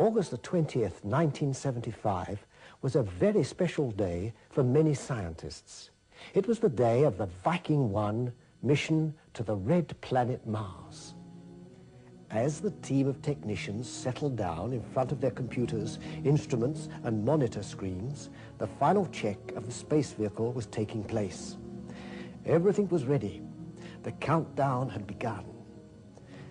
August the 20th, 1975, was a very special day for many scientists. It was the day of the Viking 1 mission to the red planet Mars. As the team of technicians settled down in front of their computers, instruments and monitor screens, the final check of the space vehicle was taking place. Everything was ready. The countdown had begun.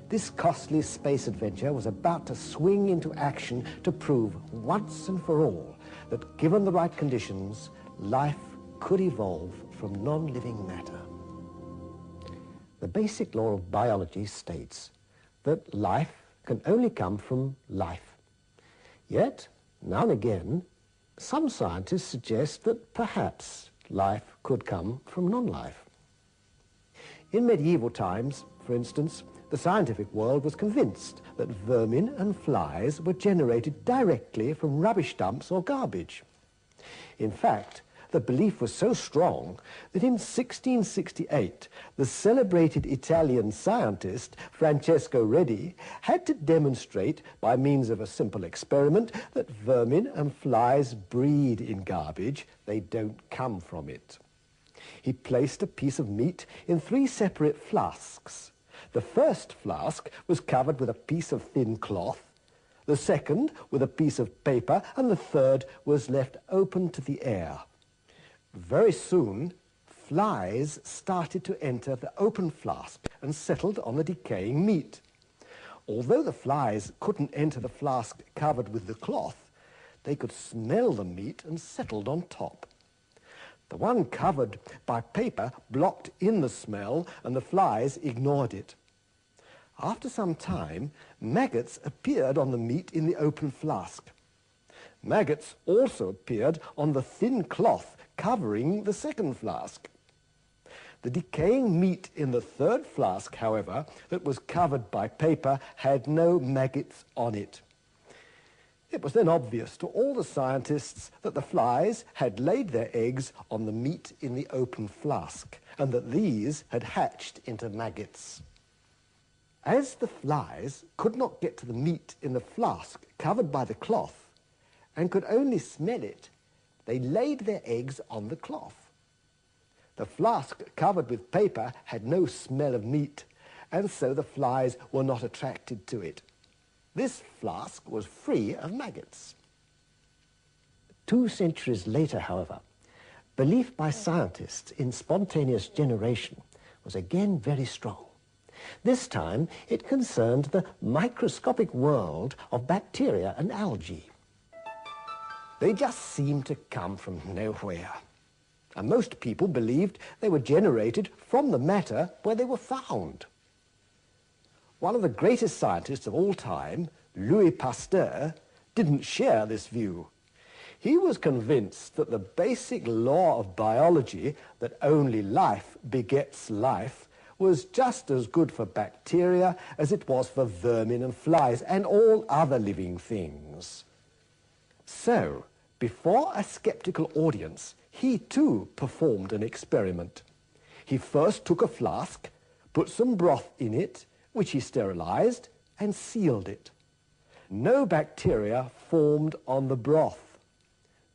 This costly space adventure was about to swing into action to prove once and for all that, given the right conditions, life could evolve from non-living matter. The basic law of biology states that life can only come from life. Yet, now and again, some scientists suggest that perhaps life could come from non-life. In medieval times, for instance, the scientific world was convinced that vermin and flies were generated directly from rubbish dumps or garbage. In fact, the belief was so strong that in 1668, the celebrated Italian scientist Francesco Redi had to demonstrate by means of a simple experiment that vermin and flies breed in garbage, they don't come from it. He placed a piece of meat in 3 separate flasks. The first flask was covered with a piece of thin cloth, the second with a piece of paper, and the third was left open to the air. Very soon, flies started to enter the open flask and settled on the decaying meat. Although the flies couldn't enter the flask covered with the cloth, they could smell the meat and settled on top. The one covered by paper blocked in the smell, and the flies ignored it. After some time, maggots appeared on the meat in the open flask. Maggots also appeared on the thin cloth covering the second flask. The decaying meat in the third flask, however, that was covered by paper, had no maggots on it. It was then obvious to all the scientists that the flies had laid their eggs on the meat in the open flask, and that these had hatched into maggots. As the flies could not get to the meat in the flask covered by the cloth, and could only smell it, they laid their eggs on the cloth. The flask covered with paper had no smell of meat, and so the flies were not attracted to it. This flask was free of maggots. 2 centuries later, however, belief by scientists in spontaneous generation was again very strong. This time it concerned the microscopic world of bacteria and algae. They just seemed to come from nowhere, and most people believed they were generated from the matter where they were found. One of the greatest scientists of all time, Louis Pasteur, didn't share this view. He was convinced that the basic law of biology, that only life begets life, was just as good for bacteria as it was for vermin and flies and all other living things. So, before a skeptical audience, he too performed an experiment. He first took a flask, put some broth in it, which he sterilized, and sealed it. No bacteria formed on the broth.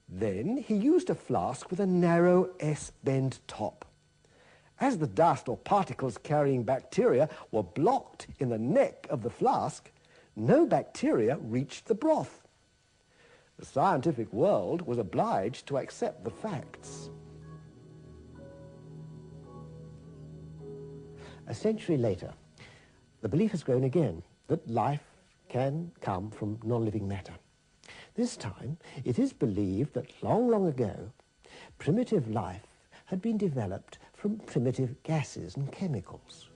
Then he used a flask with a narrow S-bend top. As the dust or particles carrying bacteria were blocked in the neck of the flask, no bacteria reached the broth. The scientific world was obliged to accept the facts. A century later, the belief has grown again that life can come from non-living matter. This time, it is believed that long, long ago, primitive life had been developed from primitive gases and chemicals.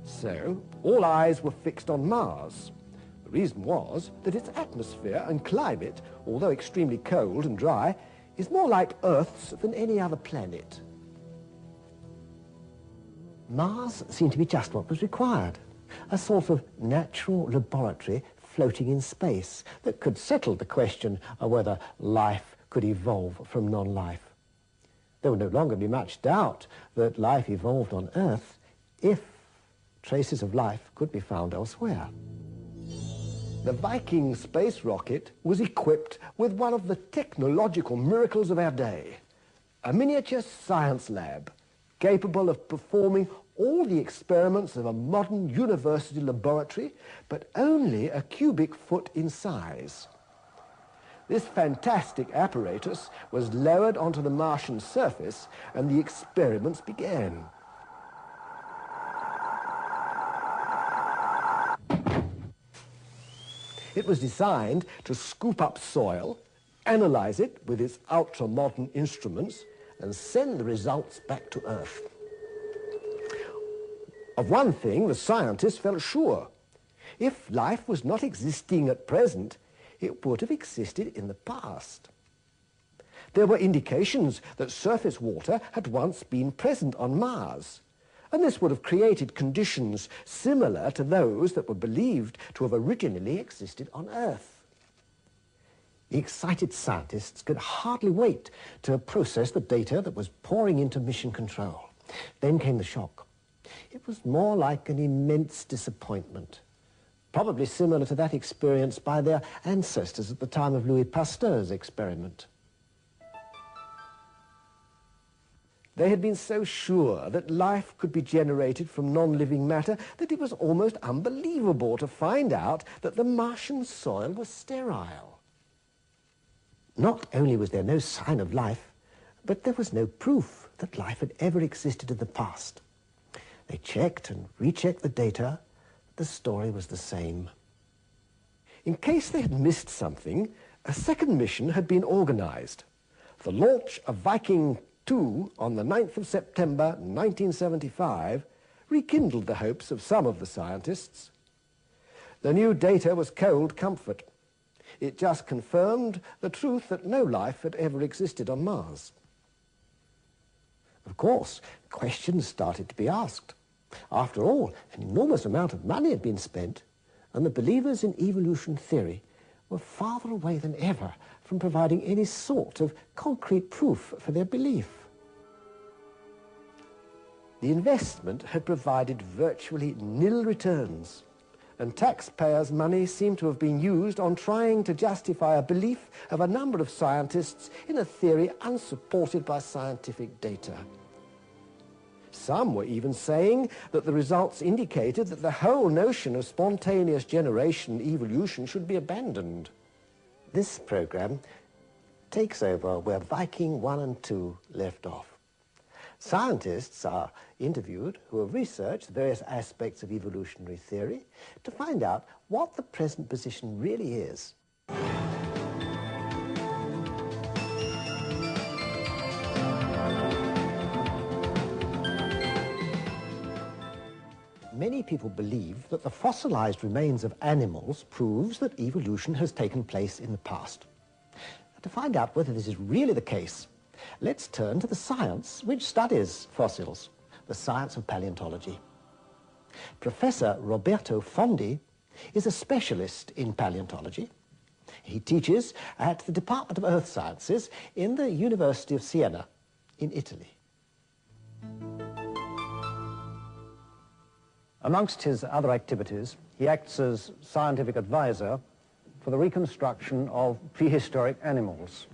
So, all eyes were fixed on Mars. The reason was that its atmosphere and climate, although extremely cold and dry, is more like Earth's than any other planet. Mars seemed to be just what was required, a sort of natural laboratory floating in space that could settle the question of whether life could evolve from non-life. There would no longer be much doubt that life evolved on Earth if traces of life could be found elsewhere. The Viking space rocket was equipped with one of the technological miracles of our day, a miniature science lab capable of performing all the experiments of a modern university laboratory, but only a cubic foot in size. This fantastic apparatus was lowered onto the Martian surface and the experiments began. It was designed to scoop up soil, analyze it with its ultra-modern instruments, and send the results back to Earth. Of one thing, the scientists felt sure. If life was not existing at present, it would have existed in the past. There were indications that surface water had once been present on Mars, and this would have created conditions similar to those that were believed to have originally existed on Earth. The excited scientists could hardly wait to process the data that was pouring into mission control. Then came the shock. It was more like an immense disappointment, probably similar to that experienced by their ancestors at the time of Louis Pasteur's experiment. They had been so sure that life could be generated from non-living matter that it was almost unbelievable to find out that the Martian soil was sterile. Not only was there no sign of life, but there was no proof that life had ever existed in the past. They checked and rechecked the data. The story was the same. In case they had missed something, a second mission had been organized. The launch of Viking 2 on the 9th of September 1975 rekindled the hopes of some of the scientists. The new data was cold comfort. It just confirmed the truth that no life had ever existed on Mars. Of course, questions started to be asked. After all, an enormous amount of money had been spent, and the believers in evolution theory were farther away than ever from providing any sort of concrete proof for their belief. The investment had provided virtually nil returns, and taxpayers' money seemed to have been used on trying to justify a belief of a number of scientists in a theory unsupported by scientific data. Some were even saying that the results indicated that the whole notion of spontaneous generation evolution should be abandoned. This program takes over where Viking 1 and 2 left off. Scientists are interviewed who have researched various aspects of evolutionary theory to find out what the present position really is. Many people believe that the fossilized remains of animals proves that evolution has taken place in the past. To find out whether this is really the case, let's turn to the science which studies fossils, the science of paleontology. Professor Roberto Fondi is a specialist in paleontology. He teaches at the Department of Earth Sciences in the University of Siena in Italy. Amongst his other activities, he acts as scientific advisor for the reconstruction of prehistoric animals.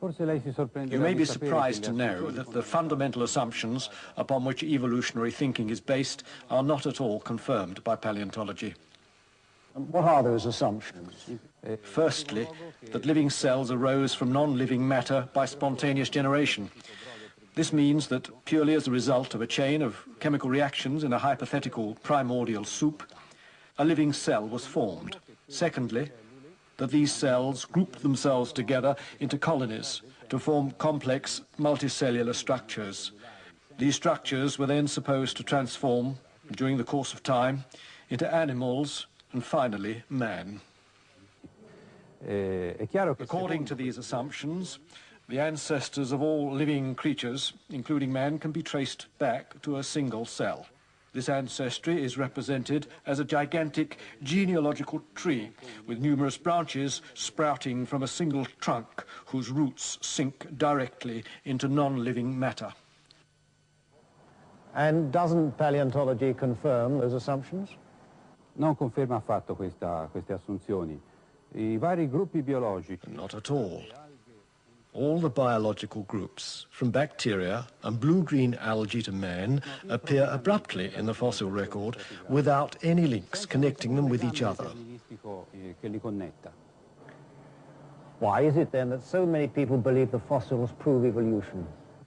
You may be surprised to know that the fundamental assumptions upon which evolutionary thinking is based are not at all confirmed by paleontology. What are those assumptions? Firstly, that living cells arose from non-living matter by spontaneous generation. This means that purely as a result of a chain of chemical reactions in a hypothetical primordial soup, a living cell was formed. Secondly, that these cells grouped themselves together into colonies to form complex multicellular structures. These structures were then supposed to transform, during the course of time, into animals and finally man. According to these assumptions, the ancestors of all living creatures, including man, can be traced back to a single cell. This ancestry is represented as a gigantic genealogical tree with numerous branches sprouting from a single trunk whose roots sink directly into non-living matter. And doesn't paleontology confirm those assumptions? non conferma affatto queste assunzioni. I vari gruppi biologici... Not at all. All the biological groups, from bacteria and blue-green algae to man, appear abruptly in the fossil record without any links connecting them with each other. Why is it then that so many people believe the fossils prove evolution?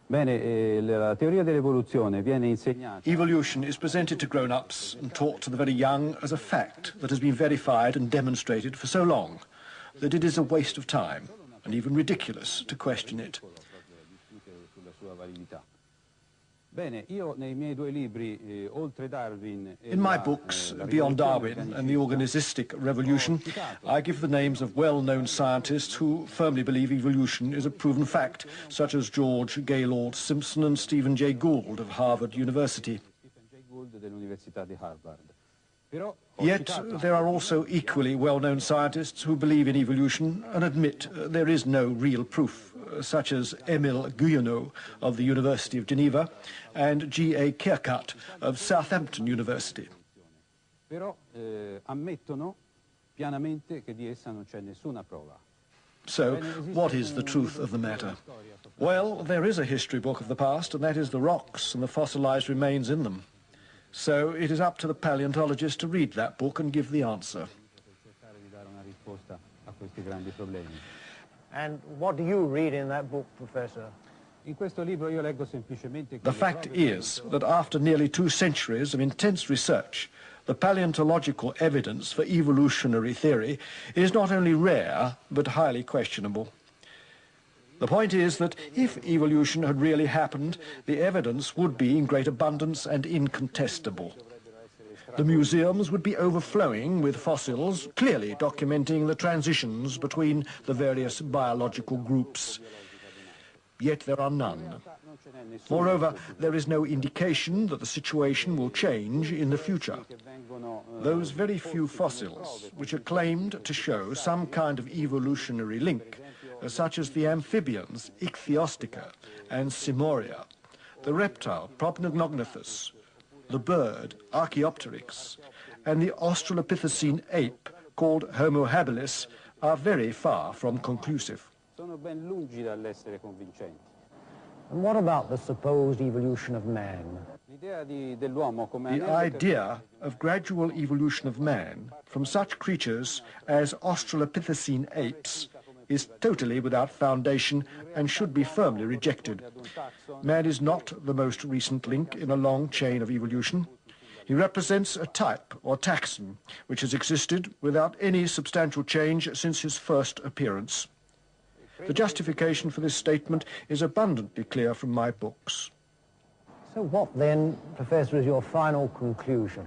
Bene, la teoria dell'evoluzione viene insegnata... Evolution is presented to grown-ups and taught to the very young as a fact that has been verified and demonstrated for so long that it is a waste of time and even ridiculous to question it. In my books, Beyond Darwin and the Organistic Revolution, I give the names of well-known scientists who firmly believe evolution is a proven fact, such as George Gaylord Simpson and Stephen Jay Gould of Harvard University. Yet there are also equally well-known scientists who believe in evolution and admit there is no real proof, such as Émile Guyonneau of the University of Geneva and G.A. Kearcut of Southampton University. So, what is the truth of the matter? Well, there is a history book of the past, and that is the rocks and the fossilized remains in them. So it is up to the paleontologist to read that book and give the answer. And what do you read in that book, Professor? The fact is that after nearly 2 centuries of intense research, the paleontological evidence for evolutionary theory is not only rare, but highly questionable. The point is that if evolution had really happened, the evidence would be in great abundance and incontestable. The museums would be overflowing with fossils, clearly documenting the transitions between the various biological groups. Yet there are none. Moreover, there is no indication that the situation will change in the future. Those very few fossils which are claimed to show some kind of evolutionary link, such as the amphibians Ichthyostica and Simoria, the reptile Propenognathus, the bird Archaeopteryx, and the Australopithecine ape called Homo habilis, are very far from conclusive. And what about the supposed evolution of man? The idea of gradual evolution of man from such creatures as Australopithecine apes is totally without foundation and should be firmly rejected. Man is not the most recent link in a long chain of evolution. He represents a type or taxon which has existed without any substantial change since his first appearance. The justification for this statement is abundantly clear from my books. So what then, Professor, is your final conclusion?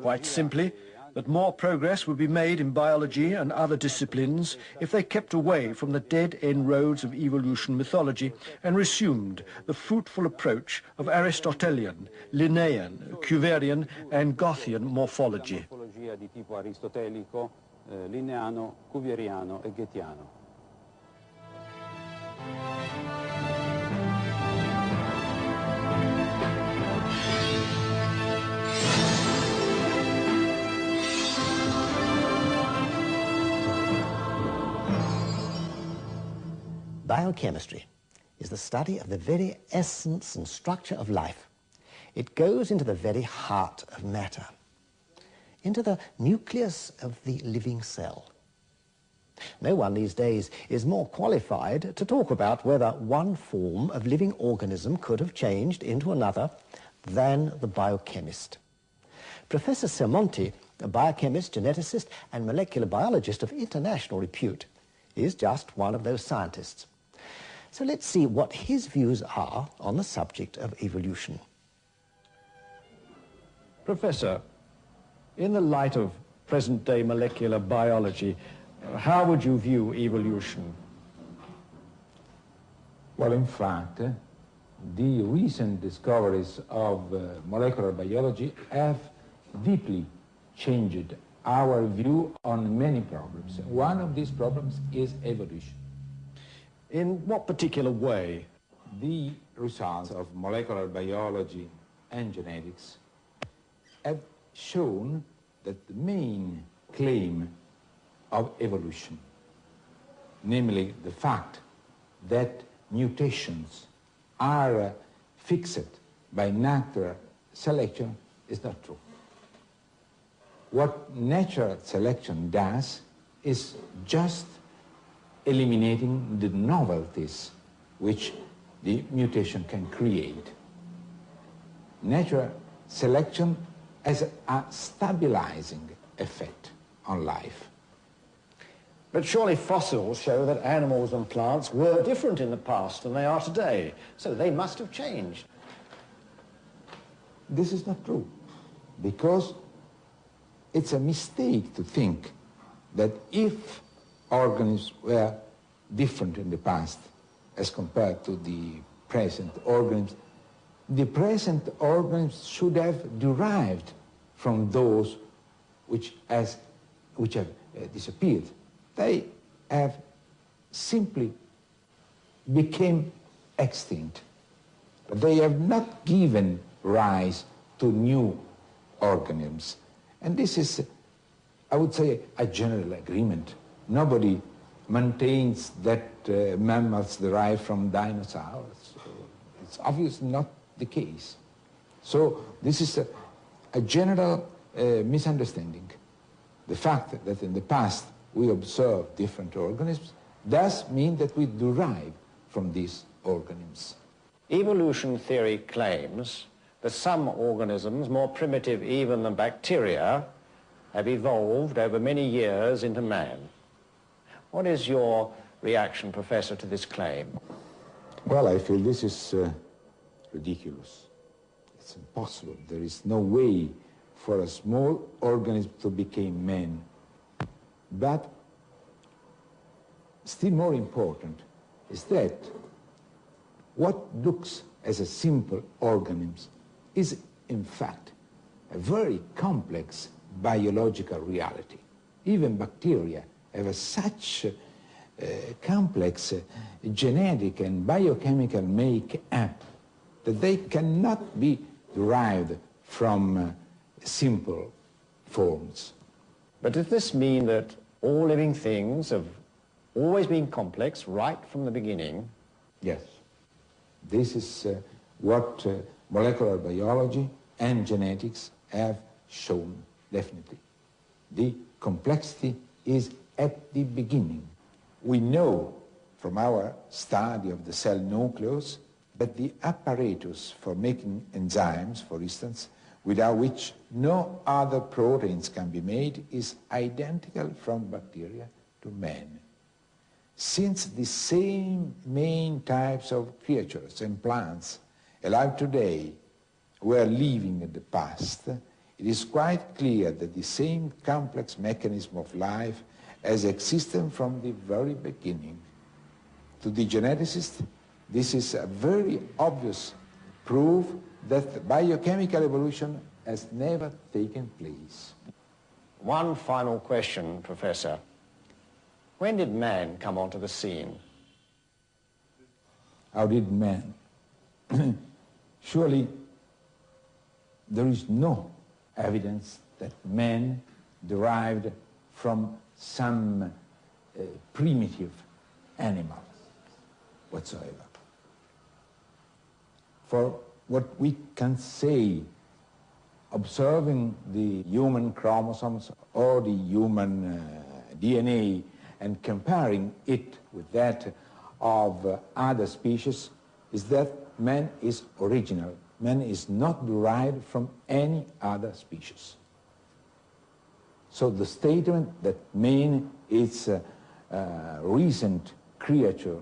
Quite simply, that more progress would be made in biology and other disciplines if they kept away from the dead-end roads of evolution mythology and resumed the fruitful approach of Aristotelian, Linnaean, Cuverian and Gothian morphology. Linneano, Cuveriano e Goethiano. Biochemistry is the study of the very essence and structure of life. It goes into the very heart of matter, into the nucleus of the living cell. No one these days is more qualified to talk about whether one form of living organism could have changed into another than the biochemist. Professor Sermonti, a biochemist, geneticist and molecular biologist of international repute, is just one of those scientists. So let's see what his views are on the subject of evolution. Professor, in the light of present-day molecular biology, how would you view evolution? Well, in fact, the recent discoveries of molecular biology have deeply changed our view on many problems. One of these problems is evolution. In what particular way? The results of molecular biology and genetics have shown that the main claim of evolution, namely the fact that mutations are fixed by natural selection, is not true. What natural selection does is just eliminating the novelties which the mutation can create. Natural selection has a stabilizing effect on life. But surely fossils show that animals and plants were different in the past than they are today, so they must have changed. This is not true, because it's a mistake to think that if organisms were different in the past as compared to the present organisms, the present organisms should have derived from those which have disappeared. They have simply become extinct. They have not given rise to new organisms. And this is, I would say, a general agreement. Nobody maintains that mammals derive from dinosaurs. It's obviously not the case. So this is a general misunderstanding. The fact that in the past we observe different organisms does mean that we derive from these organisms. Evolution theory claims that some organisms, more primitive even than bacteria, have evolved over many years into man. What is your reaction, Professor, to this claim? Well, I feel this is ridiculous. It's impossible. There is no way for a small organism to become man. But still more important is that what looks as a simple organism is in fact a very complex biological reality. Even bacteria have such complex genetic and biochemical make-up that they cannot be derived from simple forms. But does this mean that all living things have always been complex right from the beginning? Yes. This is what molecular biology and genetics have shown, definitely. The complexity is at the beginning. We know from our study of the cell nucleus that the apparatus for making enzymes, for instance, without which no other proteins can be made, is identical from bacteria to man. Since the same main types of creatures and plants alive today were living in the past, it is quite clear that the same complex mechanism of life has existed from the very beginning. To the geneticist, this is a very obvious proof that biochemical evolution has never taken place. One final question, Professor. When did man come onto the scene? How did man? Surely there is no evidence that man derived from some primitive animal whatsoever. For what we can say, observing the human chromosomes or the human DNA and comparing it with that of other species, is that man is original. Man is not derived from any other species. So the statement that man is a recent creature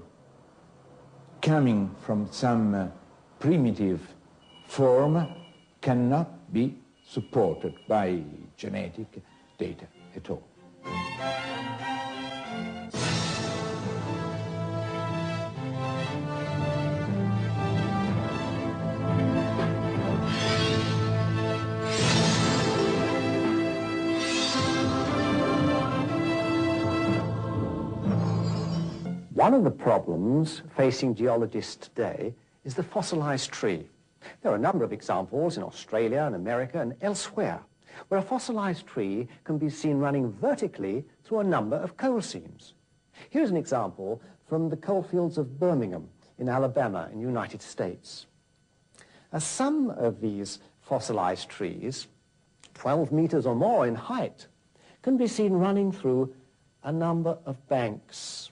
coming from some primitive form cannot be supported by genetic data at all. One of the problems facing geologists today is the fossilized tree. There are a number of examples in Australia and America and elsewhere where a fossilized tree can be seen running vertically through a number of coal seams. Here's an example from the coalfields of Birmingham in Alabama in the United States. Some of these fossilized trees, 12 meters or more in height, can be seen running through a number of banks.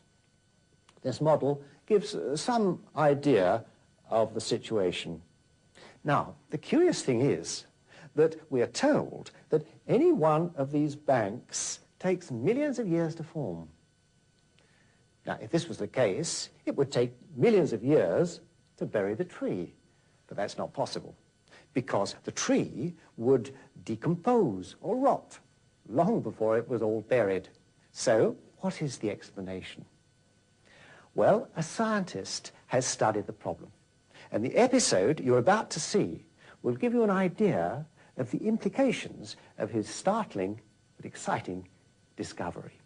This model gives some idea of the situation. Now, the curious thing is that we are told that any one of these banks takes millions of years to form. Now, if this was the case, it would take millions of years to bury the tree. But that's not possible, because the tree would decompose or rot long before it was all buried. So, what is the explanation? Well, a scientist has studied the problem, and the episode you're about to see will give you an idea of the implications of his startling but exciting discovery.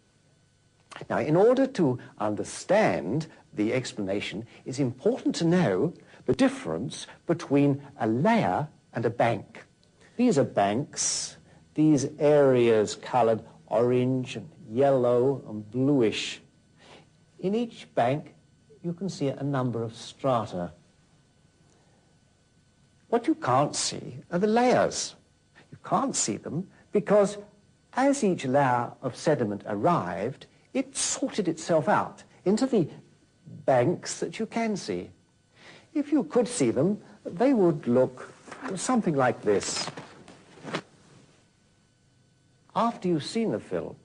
Now, in order to understand the explanation, it's important to know the difference between a layer and a bank. These are banks, these areas colored orange and yellow and bluish. In each bank, you can see a number of strata. What you can't see are the layers. You can't see them because as each layer of sediment arrived, it sorted itself out into the banks that you can see. If you could see them, they would look something like this. After you've seen the film,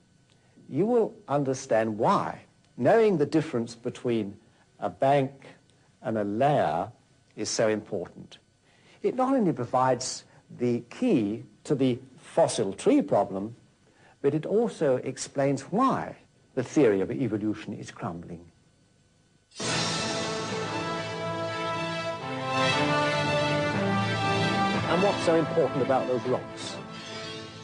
you will understand why knowing the difference between a bank and a layer is so important. It not only provides the key to the fossil tree problem, but it also explains why the theory of evolution is crumbling. And what's so important about those rocks?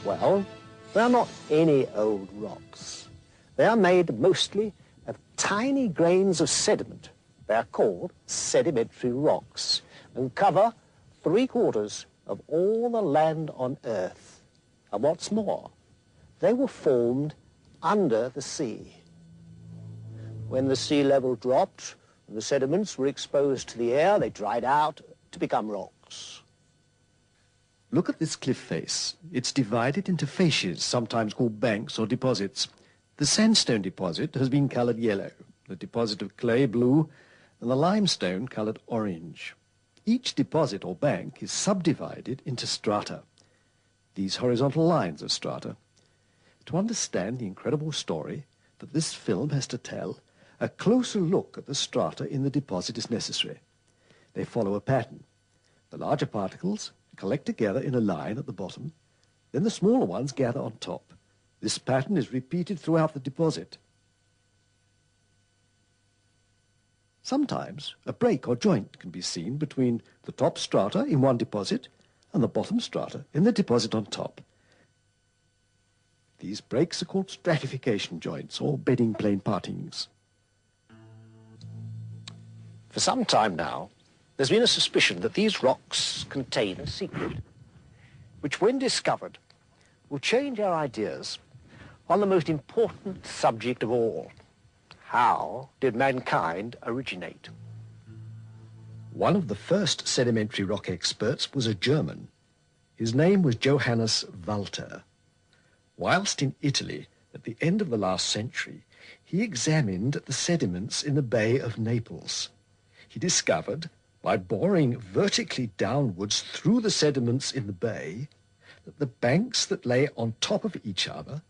Well, they're not any old rocks. They are made mostly of tiny grains of sediment. They are called sedimentary rocks and cover 3/4 of all the land on Earth. And what's more, they were formed under the sea. When the sea level dropped and the sediments were exposed to the air, they dried out to become rocks. Look at this cliff face. It's divided into facies, sometimes called banks or deposits. The sandstone deposit has been coloured yellow, the deposit of clay blue, and the limestone coloured orange. Each deposit or bank is subdivided into strata. These horizontal lines of strata. To understand the incredible story that this film has to tell, a closer look at the strata in the deposit is necessary. They follow a pattern. The larger particles collect together in a line at the bottom, then the smaller ones gather on top. This pattern is repeated throughout the deposit. Sometimes a break or joint can be seen between the top strata in one deposit and the bottom strata in the deposit on top. These breaks are called stratification joints or bedding plane partings. For some time now, there's been a suspicion that these rocks contain a secret, which when discovered will change our ideas on the most important subject of all. How did mankind originate? One of the first sedimentary rock experts was a German. His name was Johannes Walter. Whilst in Italy at the end of the last century, he examined the sediments in the Bay of Naples. He discovered, by boring vertically downwards through the sediments in the bay, that the banks that lay on top of each other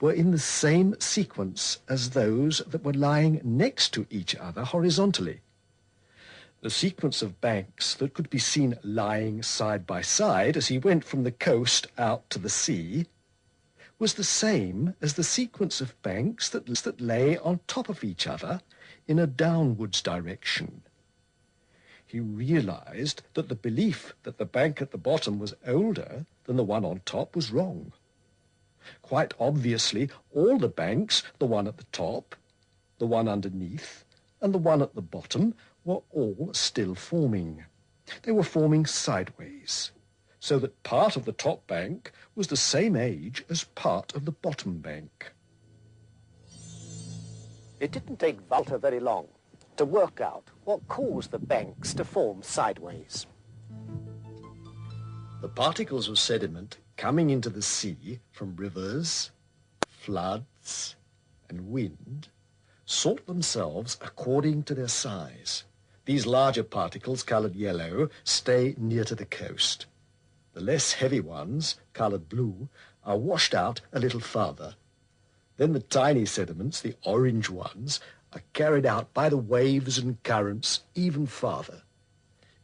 were in the same sequence as those that were lying next to each other horizontally. The sequence of banks that could be seen lying side by side as he went from the coast out to the sea was the same as the sequence of banks that lay on top of each other in a downwards direction. He realized that the belief that the bank at the bottom was older than the one on top was wrong. Quite obviously, all the banks, the one at the top, the one underneath, and the one at the bottom, were all still forming. They were forming sideways. so that part of the top bank was the same age as part of the bottom bank. It didn't take Walter very long to work out what caused the banks to form sideways. The particles of sediment coming into the sea from rivers, floods, and wind sort themselves according to their size. These larger particles, coloured yellow, stay near to the coast. The less heavy ones, coloured blue, are washed out a little farther. Then the tiny sediments, the orange ones, are carried out by the waves and currents even farther.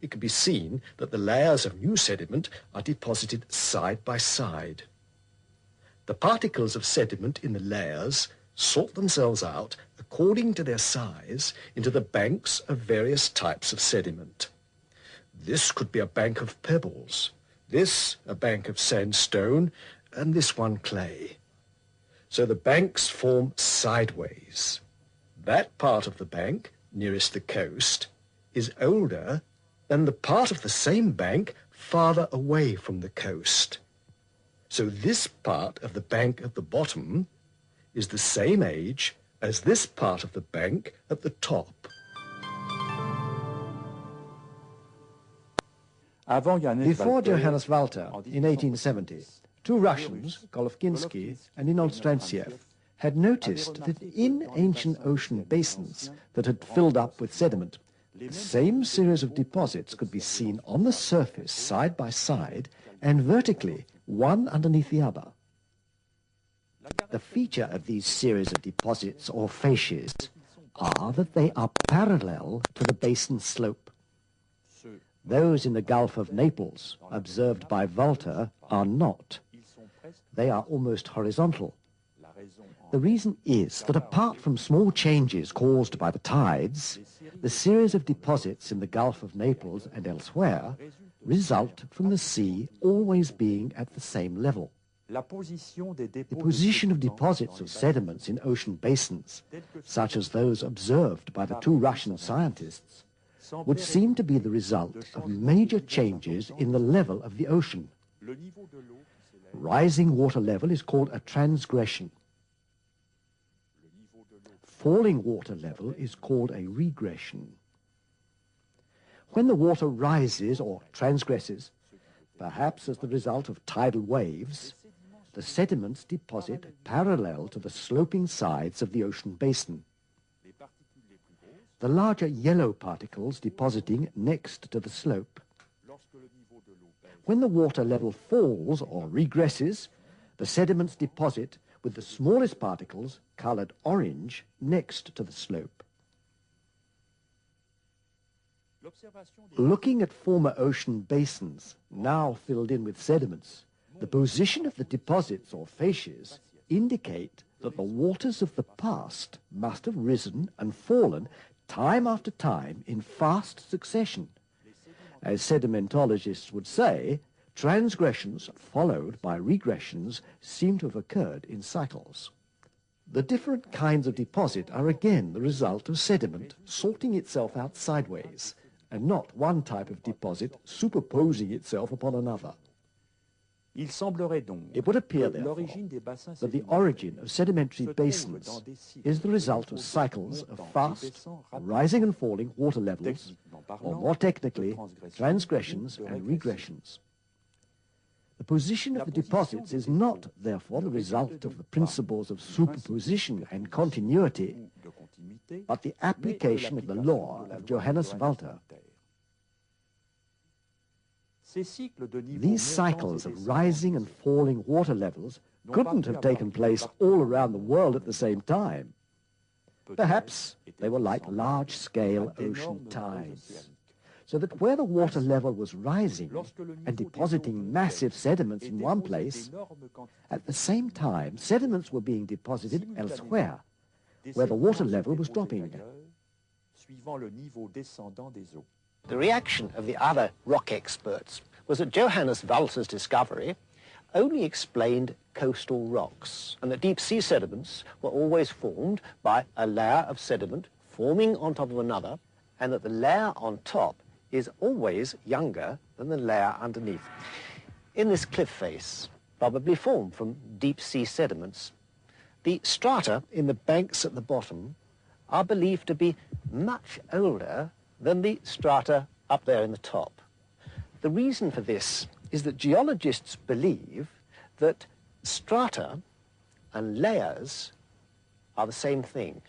It can be seen that the layers of new sediment are deposited side by side. The particles of sediment in the layers sort themselves out according to their size into the banks of various types of sediment. This could be a bank of pebbles, this a bank of sandstone, and this one clay. So the banks form sideways. That part of the bank nearest the coast is older than the part of the same bank farther away from the coast. So this part of the bank at the bottom is the same age as this part of the bank at the top. Before Johannes Walter, in 1870, two Russians, Golofkinsky and Inolstrantsiev, had noticed that in ancient ocean basins that had filled up with sediment, the same series of deposits could be seen on the surface side by side and vertically, one underneath the other. The feature of these series of deposits or facies are that they are parallel to the basin slope. Those in the Gulf of Naples, observed by Walter, are not. They are almost horizontal. The reason is that apart from small changes caused by the tides, the series of deposits in the Gulf of Naples and elsewhere result from the sea always being at the same level. The position of deposits of sediments in ocean basins, such as those observed by the two Russian scientists, would seem to be the result of major changes in the level of the ocean. Rising water level is called a transgression. Falling water level is called a regression. When the water rises or transgresses, perhaps as the result of tidal waves, the sediments deposit parallel to the sloping sides of the ocean basin. The larger yellow particles depositing next to the slope. When the water level falls or regresses, the sediments deposit with the smallest particles, coloured orange, next to the slope. Looking at former ocean basins, now filled in with sediments, the position of the deposits or facies indicate that the waters of the past must have risen and fallen time after time in fast succession. As sedimentologists would say, transgressions followed by regressions seem to have occurred in cycles. The different kinds of deposit are again the result of sediment sorting itself out sideways, and not one type of deposit superposing itself upon another. It would appear, therefore, that the origin of sedimentary basins is the result of cycles of fast, rising and falling water levels, or more technically, transgressions and regressions. The position of the deposits is not, therefore, the result of the principles of superposition and continuity, but the application of the law of Johannes Walter. These cycles of rising and falling water levels couldn't have taken place all around the world at the same time. Perhaps they were like large-scale ocean tides, so that where the water level was rising and depositing massive sediments in one place, at the same time sediments were being deposited elsewhere, where the water level was dropping. The reaction of the other rock experts was that Johannes Walter's discovery only explained coastal rocks, and that deep-sea sediments were always formed by a layer of sediment forming on top of another, and that the layer on top is always younger than the layer underneath. In this cliff face, probably formed from deep-sea sediments, the strata in the banks at the bottom are believed to be much older than the strata up there in the top. The reason for this is that geologists believe that strata and layers are the same thing.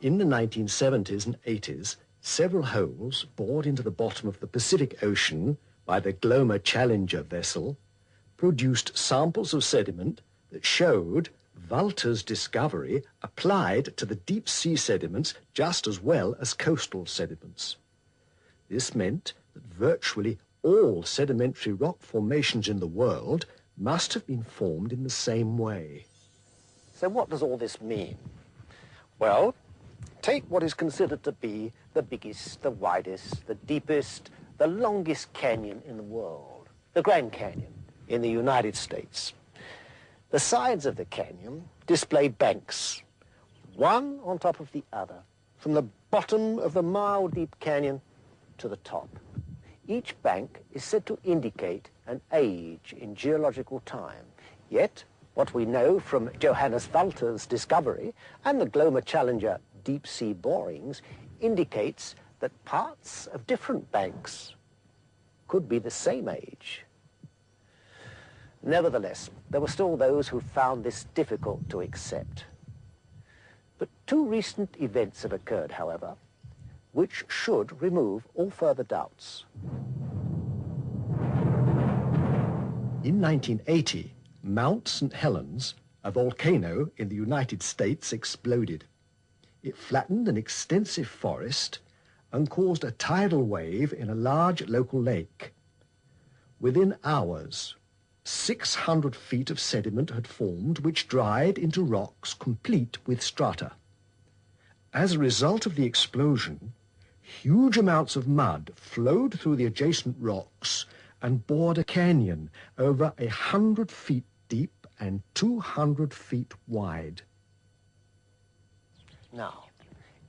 In the 1970s and 80s, several holes bored into the bottom of the Pacific Ocean by the Glomar Challenger vessel produced samples of sediment that showed Walter's discovery applied to the deep-sea sediments just as well as coastal sediments. This meant that virtually all sedimentary rock formations in the world must have been formed in the same way. So what does all this mean? Well, take what is considered to be the biggest, the widest, the deepest, the longest canyon in the world, the Grand Canyon in the United States. The sides of the canyon display banks, one on top of the other, from the bottom of the mile-deep canyon to the top. Each bank is said to indicate an age in geological time. Yet, what we know from Johannes Walter's discovery and the Glomar Challenger deep-sea borings indicates that parts of different banks could be the same age. Nevertheless, there were still those who found this difficult to accept. But two recent events have occurred, however, which should remove all further doubts. In 1980, Mount St. Helens, a volcano in the United States, exploded. It flattened an extensive forest and caused a tidal wave in a large local lake. Within hours, 600 feet of sediment had formed, which dried into rocks complete with strata. As a result of the explosion, huge amounts of mud flowed through the adjacent rocks and bored a canyon over 100 feet deep and 200 feet wide. Now,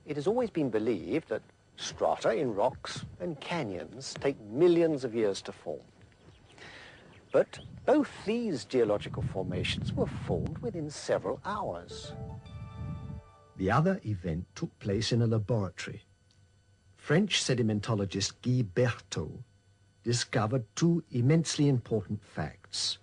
it has always been believed that strata in rocks and canyons take millions of years to form. But both these geological formations were formed within several hours. The other event took place in a laboratory. French sedimentologist Guy Berthaud discovered two immensely important facts.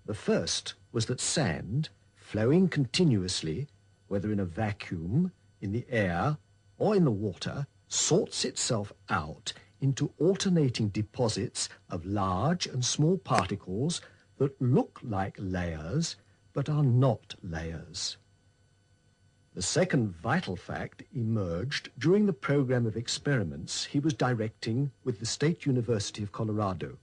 The first was that sand, flowing continuously, whether in a vacuum, in the air, or in the water, sorts itself out into alternating deposits of large and small particles that look like layers, but are not layers. The second vital fact emerged during the program of experiments he was directing with the State University of Colorado.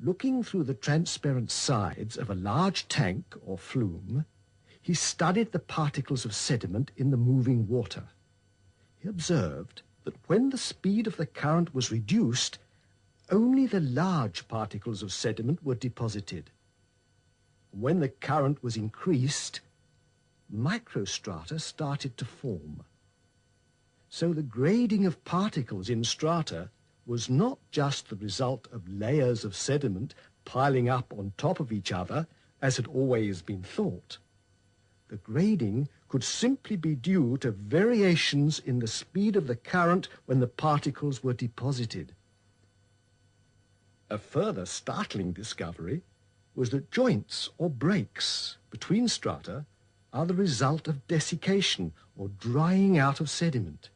Looking through the transparent sides of a large tank or flume, he studied the particles of sediment in the moving water. He observed that when the speed of the current was reduced, only the large particles of sediment were deposited. When the current was increased, microstrata started to form. So the grading of particles in strata was not just the result of layers of sediment piling up on top of each other, as had always been thought. The grading could simply be due to variations in the speed of the current when the particles were deposited. A further startling discovery was that joints or breaks between strata are the result of desiccation or drying out of sediment.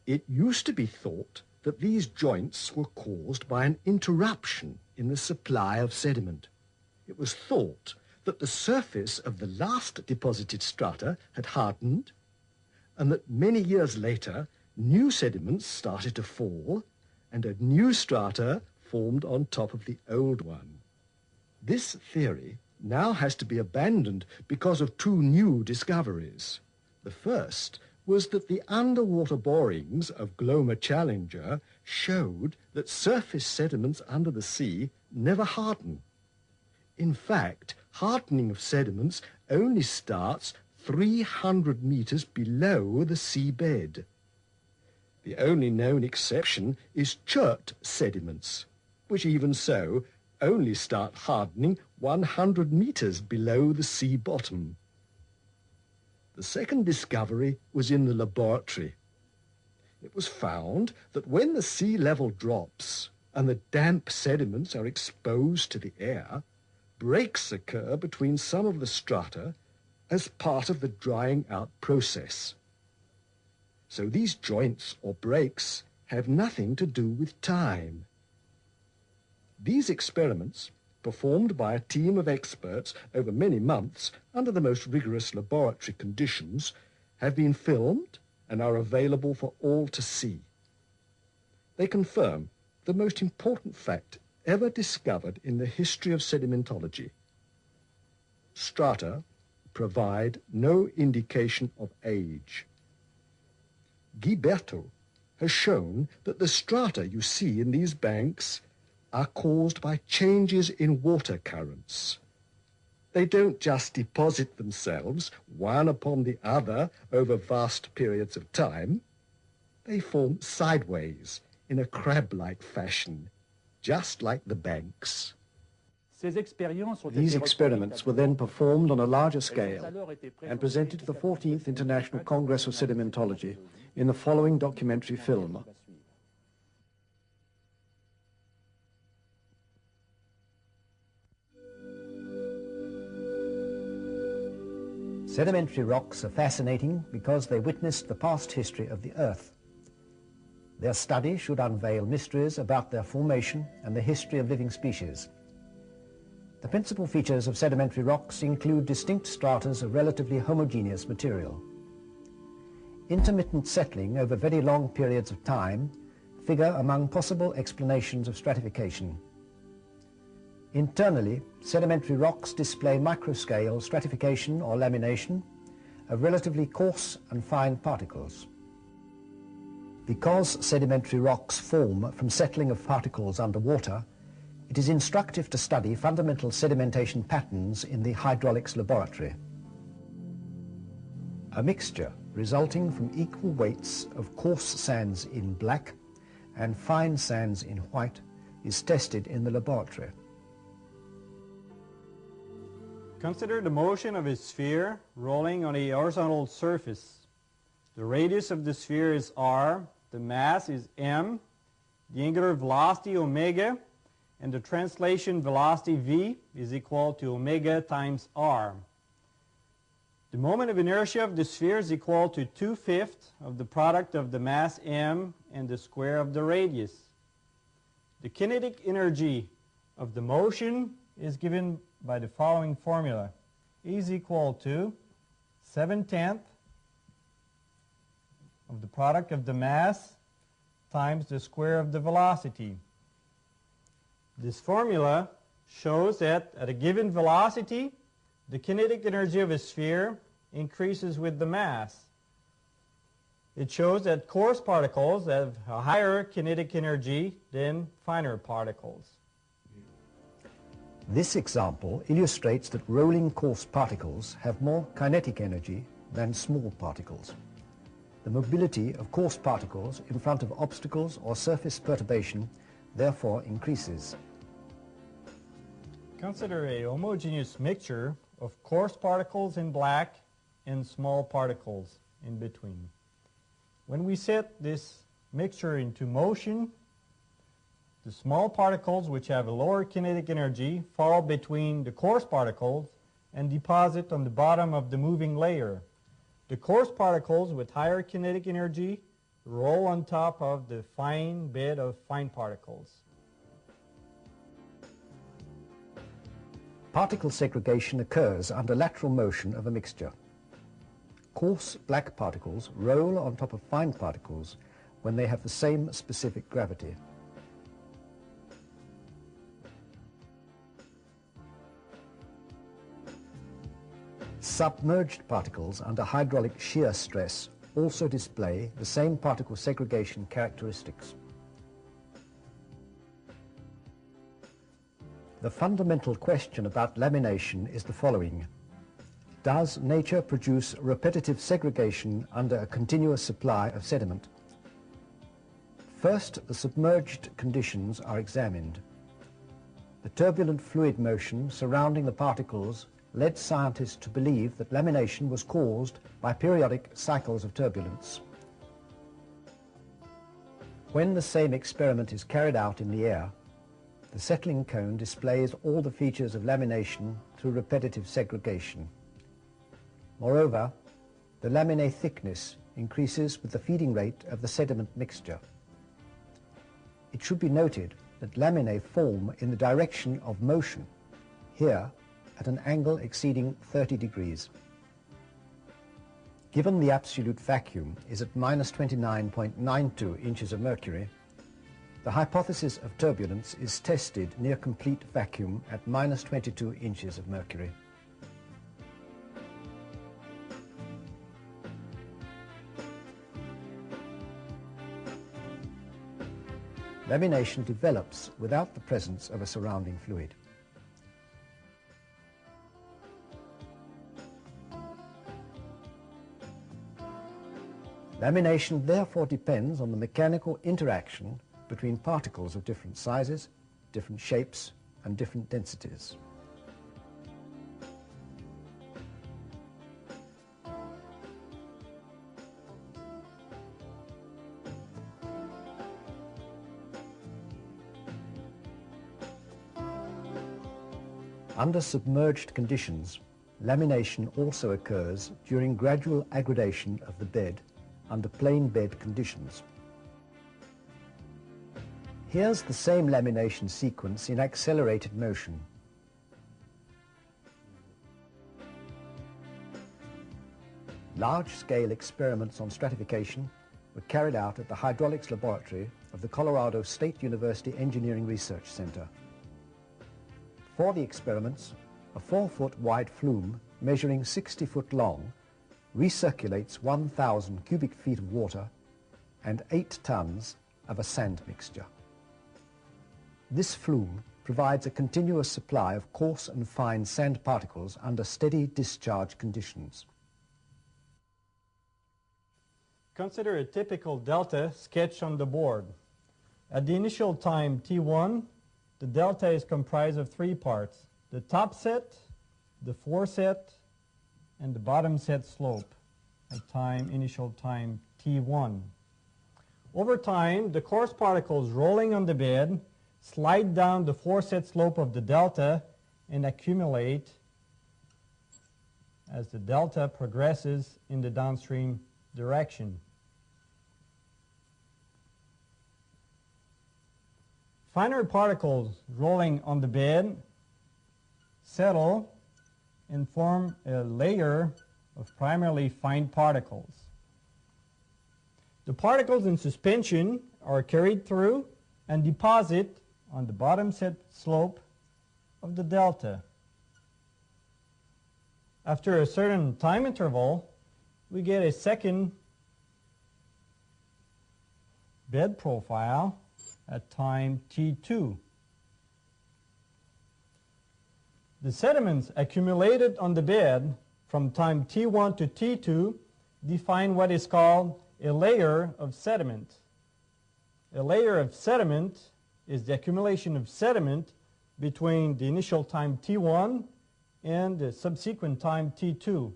It used to be thought that these joints were caused by an interruption in the supply of sediment. It was thought that the surface of the last deposited strata had hardened, and that many years later, new sediments started to fall, and a new strata formed on top of the old one. This theory now has to be abandoned because of two new discoveries. The first was that the underwater borings of Glomar Challenger showed that surface sediments under the sea never harden. In fact, hardening of sediments only starts 300 meters below the seabed. The only known exception is chert sediments, which even so only start hardening 100 meters below the sea bottom. The second discovery was in the laboratory. It was found that when the sea level drops and the damp sediments are exposed to the air, breaks occur between some of the strata as part of the drying out process. So these joints or breaks have nothing to do with time. These experiments, performed by a team of experts over many months under the most rigorous laboratory conditions, have been filmed and are available for all to see. They confirm the most important fact ever discovered in the history of sedimentology. Strata provide no indication of age. Ghiberto has shown that the strata you see in these banks are caused by changes in water currents. They don't just deposit themselves one upon the other over vast periods of time. They form sideways in a crab-like fashion, just like the banks. These experiments were then performed on a larger scale and presented to the 14th International Congress of Sedimentology in the following documentary film. Sedimentary rocks are fascinating because they witnessed the past history of the Earth. Their study should unveil mysteries about their formation and the history of living species. The principal features of sedimentary rocks include distinct stratas of relatively homogeneous material. Intermittent settling over very long periods of time figure among possible explanations of stratification. Internally, sedimentary rocks display microscale stratification or lamination of relatively coarse and fine particles. Because sedimentary rocks form from settling of particles underwater, it is instructive to study fundamental sedimentation patterns in the hydraulics laboratory. A mixture resulting from equal weights of coarse sands in black and fine sands in white is tested in the laboratory. Consider the motion of a sphere rolling on a horizontal surface. The radius of the sphere is r, the mass is m, the angular velocity omega, and the translation velocity v is equal to omega times r. The moment of inertia of the sphere is equal to 2/5 of the product of the mass m and the square of the radius. The kinetic energy of the motion is given by the following formula. E is equal to 7/10 of the product of the mass times the square of the velocity. This formula shows that at a given velocity, the kinetic energy of a sphere increases with the mass. It shows that coarse particles have a higher kinetic energy than finer particles. This example illustrates that rolling coarse particles have more kinetic energy than small particles. The mobility of coarse particles in front of obstacles or surface perturbation therefore increases. Consider a homogeneous mixture of coarse particles in black and small particles in between. When we set this mixture into motion, the small particles which have a lower kinetic energy fall between the coarse particles and deposit on the bottom of the moving layer. The coarse particles with higher kinetic energy roll on top of the fine bed of fine particles. Particle segregation occurs under lateral motion of a mixture. Coarse black particles roll on top of fine particles when they have the same specific gravity. Submerged particles under hydraulic shear stress also display the same particle segregation characteristics. The fundamental question about lamination is the following. Does nature produce repetitive segregation under a continuous supply of sediment? First, the submerged conditions are examined. The turbulent fluid motion surrounding the particles led scientists to believe that lamination was caused by periodic cycles of turbulence. When the same experiment is carried out in the air, the settling cone displays all the features of lamination through repetitive segregation. Moreover, the laminae thickness increases with the feeding rate of the sediment mixture. It should be noted that laminae form in the direction of motion, here at an angle exceeding 30 degrees. Given the absolute vacuum is at minus 29.92 inches of mercury, the hypothesis of turbulence is tested near complete vacuum at minus 22 inches of mercury. Lamination develops without the presence of a surrounding fluid. Lamination therefore depends on the mechanical interaction between particles of different sizes, different shapes, and different densities. Under submerged conditions, lamination also occurs during gradual aggradation of the bed under plain bed conditions. Here's the same lamination sequence in accelerated motion. Large-scale experiments on stratification were carried out at the hydraulics laboratory of the Colorado State University Engineering Research Center. For the experiments, a 4-foot wide flume measuring 60 foot long recirculates 1,000 cubic feet of water and 8 tons of a sand mixture. This flume provides a continuous supply of coarse and fine sand particles under steady discharge conditions. Consider a typical delta sketched on the board. At the initial time t1, the delta is comprised of 3 parts: the top set, the foreset, and the bottom set slope at initial time t1. Over time, the coarse particles rolling on the bed slide down the foreset slope of the delta and accumulate as the delta progresses in the downstream direction. Finer particles rolling on the bed settle and form a layer of primarily fine particles. The particles in suspension are carried through and deposit on the bottom set slope of the delta. After a certain time interval, we get a second bed profile at time t2. The sediments accumulated on the bed from time t1 to t2 define what is called a layer of sediment. A layer of sediment is the accumulation of sediment between the initial time t1 and the subsequent time t2.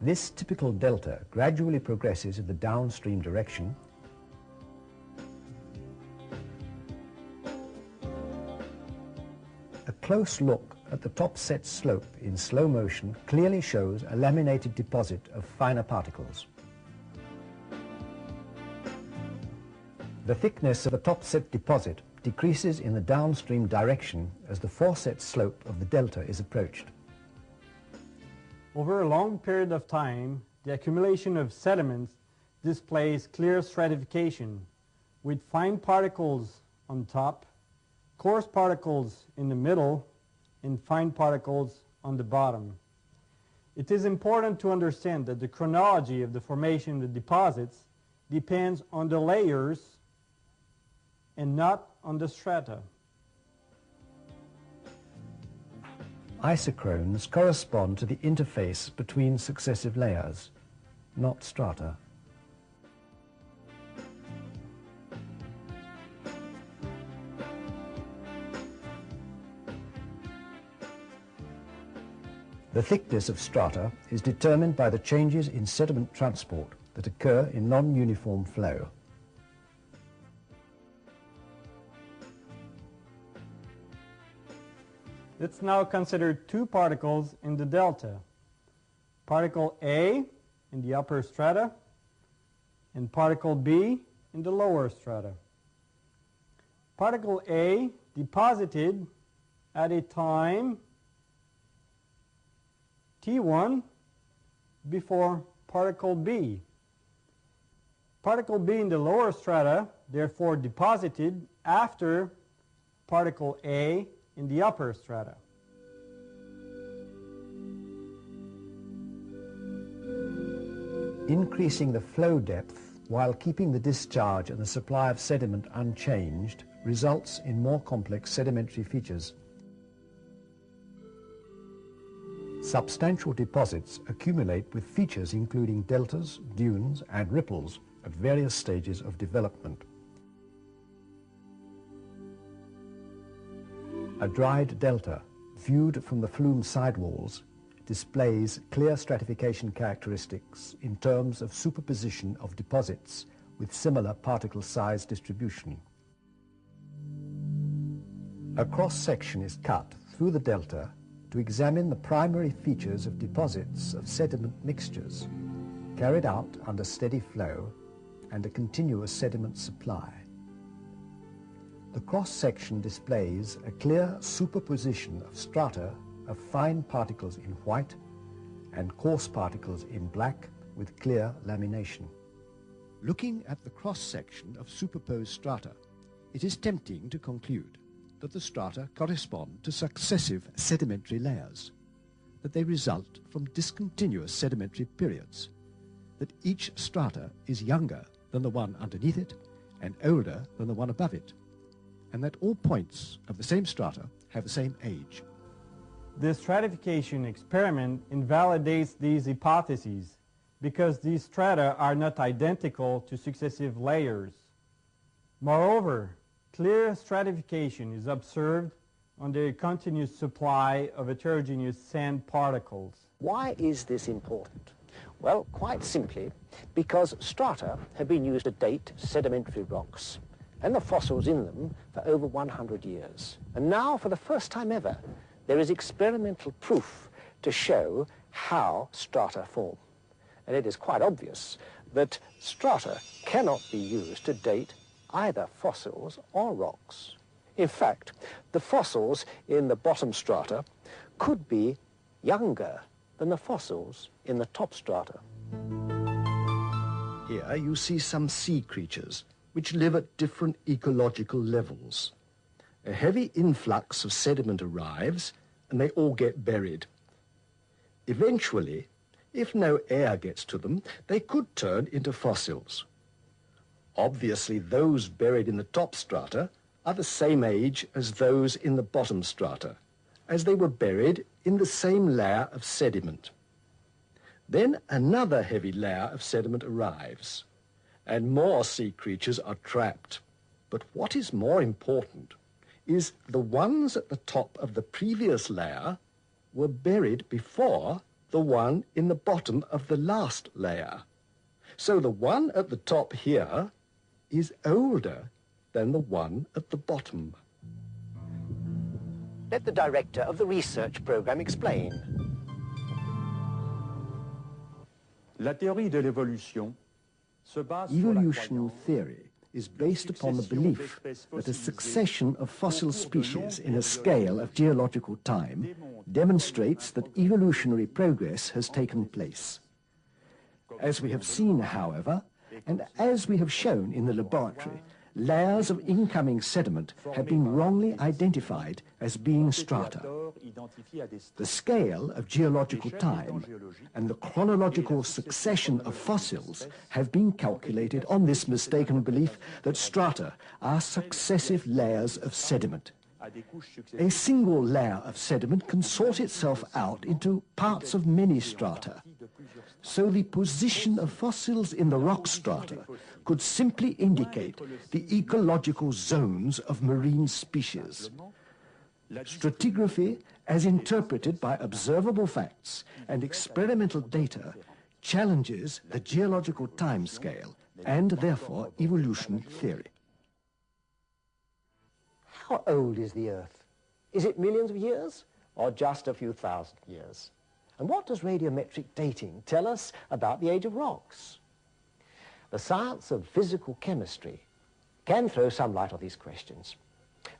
This typical delta gradually progresses in the downstream direction . A close look at the top set slope in slow motion clearly shows a laminated deposit of finer particles. The thickness of the top set deposit decreases in the downstream direction as the foreset slope of the delta is approached. Over a long period of time, the accumulation of sediments displays clear stratification, with fine particles on top, coarse particles in the middle, and fine particles on the bottom. It is important to understand that the chronology of the formation of the deposits depends on the layers and not on the strata. Isochrones correspond to the interface between successive layers, not strata. The thickness of strata is determined by the changes in sediment transport that occur in non-uniform flow. Let's now consider two particles in the delta. Particle A in the upper strata and particle B in the lower strata. Particle A deposited at a time T1 before particle B. Particle B in the lower strata therefore deposited after particle A in the upper strata. Increasing the flow depth while keeping the discharge and the supply of sediment unchanged results in more complex sedimentary features. Substantial deposits accumulate with features including deltas, dunes and ripples at various stages of development. A dried delta, viewed from the flume sidewalls, displays clear stratification characteristics in terms of superposition of deposits with similar particle size distribution. A cross-section is cut through the delta to examine the primary features of deposits of sediment mixtures carried out under steady flow and a continuous sediment supply. The cross-section displays a clear superposition of strata of fine particles in white and coarse particles in black with clear lamination. Looking at the cross-section of superposed strata, it is tempting to conclude that the strata correspond to successive sedimentary layers, that they result from discontinuous sedimentary periods, that each strata is younger than the one underneath it and older than the one above it, and that all points of the same strata have the same age. This stratification experiment invalidates these hypotheses because these strata are not identical to successive layers. Moreover, clear stratification is observed under a continuous supply of heterogeneous sand particles. Why is this important? Well, quite simply, because strata have been used to date sedimentary rocks and the fossils in them for over 100 years. And now, for the first time ever, there is experimental proof to show how strata form. And it is quite obvious that strata cannot be used to date either fossils or rocks. In fact, the fossils in the bottom strata could be younger than the fossils in the top strata. Here you see some sea creatures which live at different ecological levels. A heavy influx of sediment arrives and they all get buried. Eventually, if no air gets to them, they could turn into fossils. Obviously, those buried in the top strata are the same age as those in the bottom strata, as they were buried in the same layer of sediment. Then another heavy layer of sediment arrives, and more sea creatures are trapped. But what is more important is the ones at the top of the previous layer were buried before the one in the bottom of the last layer. So the one at the top here is older than the one at the bottom. Let the director of the research program explain. La théorie de l'évolution se base sur la Evolution croyance theory is based upon the belief that a succession of fossil species in a scale of geological time demonstrates that evolutionary progress has taken place. As we have seen, however, and as we have shown in the laboratory, layers of incoming sediment have been wrongly identified as being strata. The scale of geological time and the chronological succession of fossils have been calculated on this mistaken belief that strata are successive layers of sediment, A single layer of sediment can sort itself out into parts of many strata. So the position of fossils in the rock strata could simply indicate the ecological zones of marine species. Stratigraphy, as interpreted by observable facts and experimental data, challenges the geological timescale and therefore evolution theory. How old is the Earth? Is it millions of years or just a few thousand years? And what does radiometric dating tell us about the age of rocks? The science of physical chemistry can throw some light on these questions.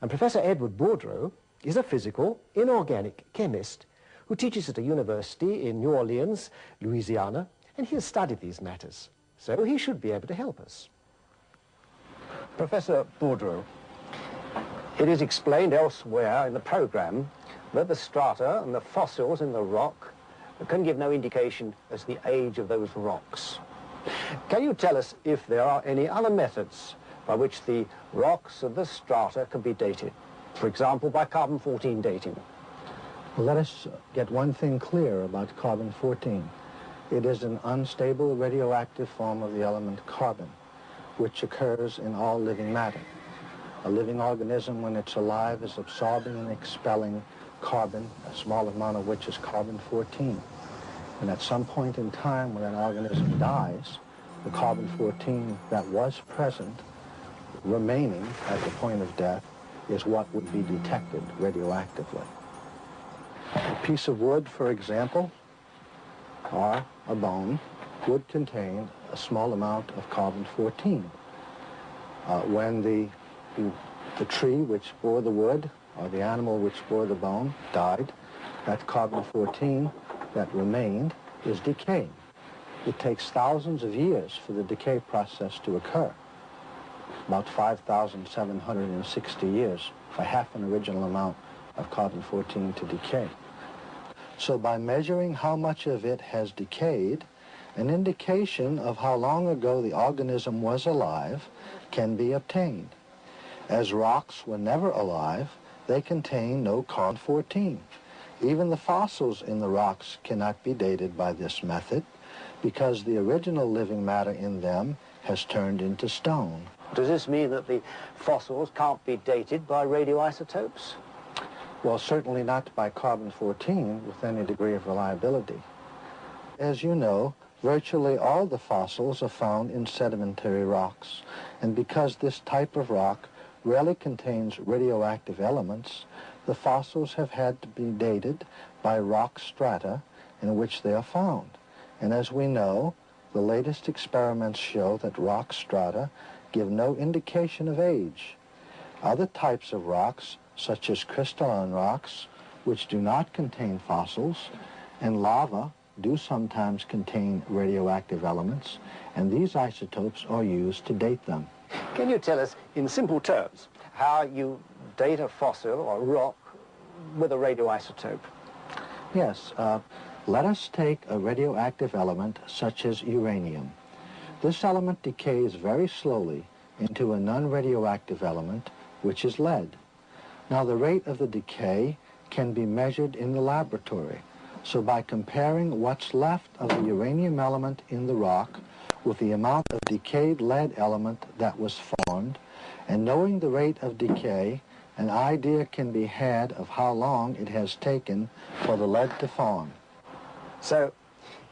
And Professor Edward Boudreau is a physical, inorganic chemist who teaches at a university in New Orleans, Louisiana, and he has studied these matters. So he should be able to help us. Professor Boudreau, it is explained elsewhere in the program that the strata and the fossils in the rock can give no indication as to the age of those rocks. Can you tell us if there are any other methods by which the rocks of the strata can be dated? For example, by carbon-14 dating. Well, let us get one thing clear about carbon-14. It is an unstable radioactive form of the element carbon, which occurs in all living matter. A living organism, when it's alive, is absorbing and expelling carbon, a small amount of which is carbon-14. And at some point in time when an organism dies, the carbon-14 that was present, remaining at the point of death, is what would be detected radioactively. A piece of wood, for example, or a bone, would contain a small amount of carbon-14. When the tree which bore the wood, or the animal which bore the bone, died, that carbon-14 that remained is decaying. It takes thousands of years for the decay process to occur. About 5,760 years for half an original amount of carbon-14 to decay. So by measuring how much of it has decayed, an indication of how long ago the organism was alive can be obtained. As rocks were never alive, they contain no carbon-14. Even the fossils in the rocks cannot be dated by this method because the original living matter in them has turned into stone. Does this mean that the fossils can't be dated by radioisotopes? Well, certainly not by carbon-14 with any degree of reliability. As you know, virtually all the fossils are found in sedimentary rocks, and because this type of rock rarely contains radioactive elements, the fossils have had to be dated by rock strata in which they are found. And as we know, the latest experiments show that rock strata give no indication of age. Other types of rocks, such as crystalline rocks, which do not contain fossils, and lava do sometimes contain radioactive elements, and these isotopes are used to date them. Can you tell us, in simple terms, how you date a fossil or rock with a radioisotope? Yes. Let us take a radioactive element such as uranium. This element decays very slowly into a non-radioactive element, which is lead. Now, the rate of the decay can be measured in the laboratory. So by comparing what's left of the uranium element in the rock with the amount of decayed lead element that was formed, and knowing the rate of decay, an idea can be had of how long it has taken for the lead to form. So,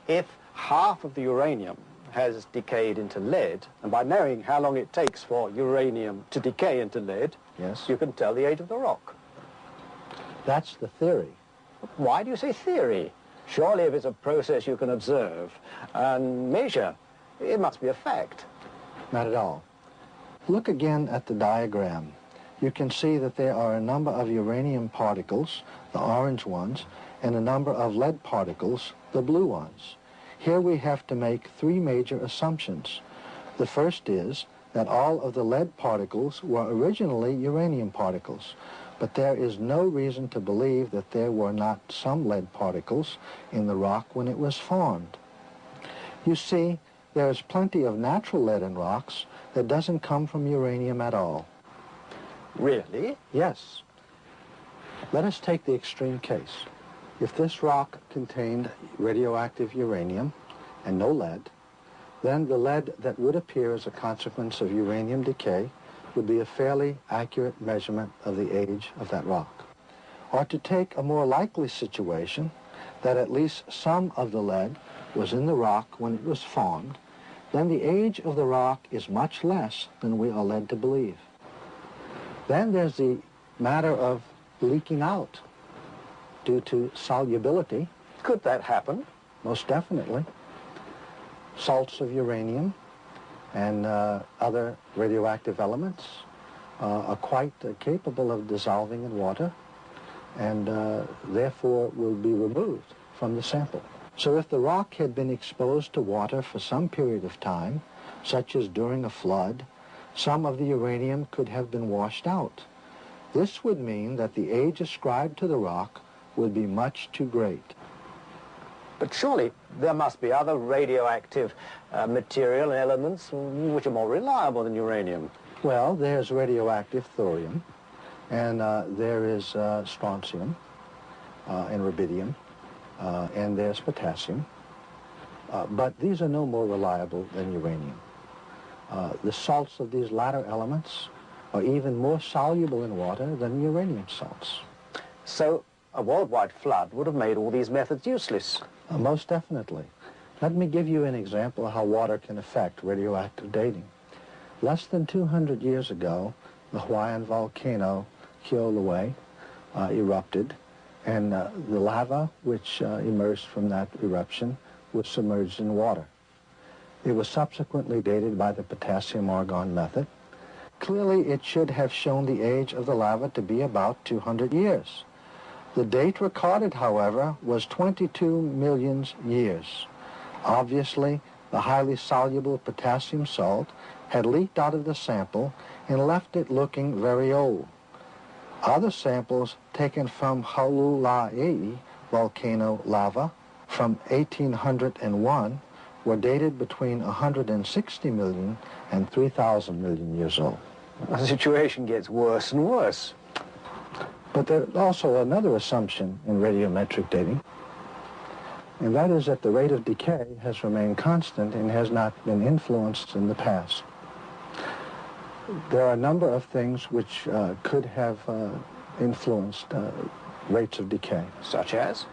if half of the uranium has decayed into lead, and by knowing how long it takes for uranium to decay into lead, yes, you can tell the age of the rock. That's the theory. Why do you say theory? Surely if it's a process you can observe and measure, it must be a fact. Not at all. Look again at the diagram. You can see that there are a number of uranium particles, the orange ones, and a number of lead particles, the blue ones. Here we have to make three major assumptions. The first is that all of the lead particles were originally uranium particles, but there is no reason to believe that there were not some lead particles in the rock when it was formed. You see, there is plenty of natural lead in rocks that doesn't come from uranium at all. Really? Yes. Let us take the extreme case. If this rock contained radioactive uranium and no lead, then the lead that would appear as a consequence of uranium decay would be a fairly accurate measurement of the age of that rock. Or to take a more likely situation, that at least some of the lead was in the rock when it was formed, then the age of the rock is much less than we are led to believe. Then there's the matter of leaking out due to solubility. Could that happen? Most definitely. Salts of uranium and other radioactive elements are quite capable of dissolving in water and therefore will be removed from the sample. So if the rock had been exposed to water for some period of time, such as during a flood, some of the uranium could have been washed out. This would mean that the age ascribed to the rock would be much too great. But surely there must be other radioactive material elements which are more reliable than uranium. Well, there's radioactive thorium, and there is strontium and rubidium, and there's potassium. But these are no more reliable than uranium. The salts of these latter elements are even more soluble in water than uranium salts. So a worldwide flood would have made all these methods useless. Most definitely. Let me give you an example of how water can affect radioactive dating. Less than 200 years ago, the Hawaiian volcano Kilauea erupted, and the lava which emerged from that eruption was submerged in water. It was subsequently dated by the potassium-argon method. Clearly, it should have shown the age of the lava to be about 200 years. The date recorded, however, was 22 million years. Obviously, the highly soluble potassium salt had leaked out of the sample and left it looking very old. Other samples taken from Haulula'i volcano lava from 1801 were dated between 160 million and 3,000 million years old. The situation gets worse and worse. But there's also another assumption in radiometric dating, and that is that the rate of decay has remained constant and has not been influenced in the past. There are a number of things which could have influenced rates of decay. Such as?